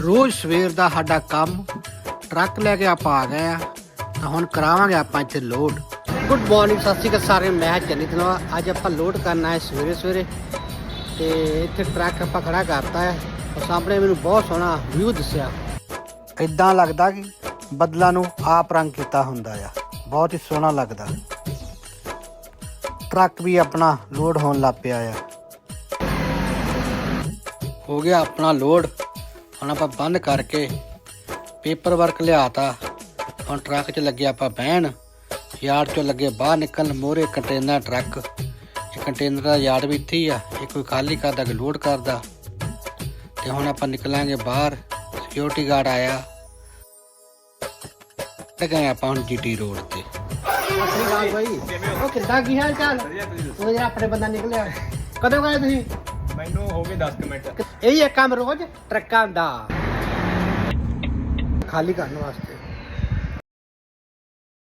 ਰੋਜ਼ ਸਵੇਰ ਦਾ ਸਾਡਾ ਕੰਮ ਟਰੱਕ ਲੈ ਕੇ ਆਪਾਂ ਆ ਗਏ ਆ ਤਾਂ ਹੁਣ ਕਰਾਵਾਂਗੇ ਆਪਾਂ ਇੱਥੇ ਲੋਡ। ਗੁੱਡ ਮਾਰਨਿੰਗ, ਸਤਿ ਸ਼੍ਰੀ ਅਕਾਲ ਸਾਰੇ। ਮੈਂ ਚੰਨੀ ਧਨਵਾ। ਅੱਜ ਆਪਾਂ ਲੋਡ ਕਰਨਾ ਹੈ ਸਵੇਰੇ ਸਵੇਰੇ ਤੇ ਇੱਥੇ ਟਰੱਕ ਆਪਾਂ ਖੜਾ ਕਰਤਾ ਹੈ ਔਰ ਸਾਹਮਣੇ ਮੈਨੂੰ ਬਹੁਤ ਸੋਹਣਾ ਵਿਊ ਦਿਸਿਆ। ਇਦਾਂ ਲੱਗਦਾ ਕਿ ਬੱਦਲਾਂ ਨੂੰ ਆਪ ਰੰਗ ਕੀਤਾ ਹੁੰਦਾ ਆ, ਬਹੁਤ ਹੀ ਸੋਹਣਾ ਲੱਗਦਾ। ਟਰੱਕ ਵੀ ਆਪਣਾ ਲੋਡ ਹੋਣ ਲੱਗ ਪਿਆ ਆ। ਹੋ ਗਿਆ ਆਪਣਾ ਲੋਡ। ਹੁਣ ਆਪਾਂ ਬੰਦ ਕਰਕੇ ਪੇਪਰ ਵਰਕ ਲਿਆਤਾ। ਹੁਣ ਟਰੱਕ 'ਚ ਲੱਗੇ ਆਪਾਂ ਬਹਿਣ, ਯਾਰਡ 'ਚੋਂ ਲੱਗੇ ਬਾਹਰ ਨਿਕਲਣ। ਮੋਹਰੇ ਕੰਟੇਨਰ ਟਰੱਕ, ਇਹ ਕੰਟੇਨਰ ਦਾ ਯਾਰਡ ਵੀ ਇੱਥੇ ਹੀ ਆ। ਇਹ ਕੋਈ ਖਾਲੀ ਕਰਦਾ ਕਿ ਲੋਡ ਕਰਦਾ। ਤੇ ਹੁਣ ਆਪਾਂ ਨਿਕਲਾਂਗੇ ਬਾਹਰ। ਸਿਕਿਉਰਿਟੀ ਗਾਰਡ ਆਇਆ ਤੇ ਗਏ ਆਪਾਂ ਹੁਣ ਜੀਟੀ ਰੋਡ ਤੇ। ਭਾਈ ਉਹ ਕਿੱਦਾਂ, ਕੀ ਹਾਲ ਚਾਲ? ਉਹ ਜਿਹੜਾ ਆਪਣੇ ਬੰਦਾ ਨਿਕਲਿਆ, ਕਦੋਂ ਗਏ ਤੁਸੀਂ? ਮੈਨੂੰ ਹੋ ਗਏ 10 ਮਿੰਟ। ਇਹੀ ਇੱਕ ਕੰਮ ਰੋਜ਼ ਟਰੱਕਾਂ ਦਾ ਖਾਲੀ ਕਰਨ ਵਾਸਤੇ।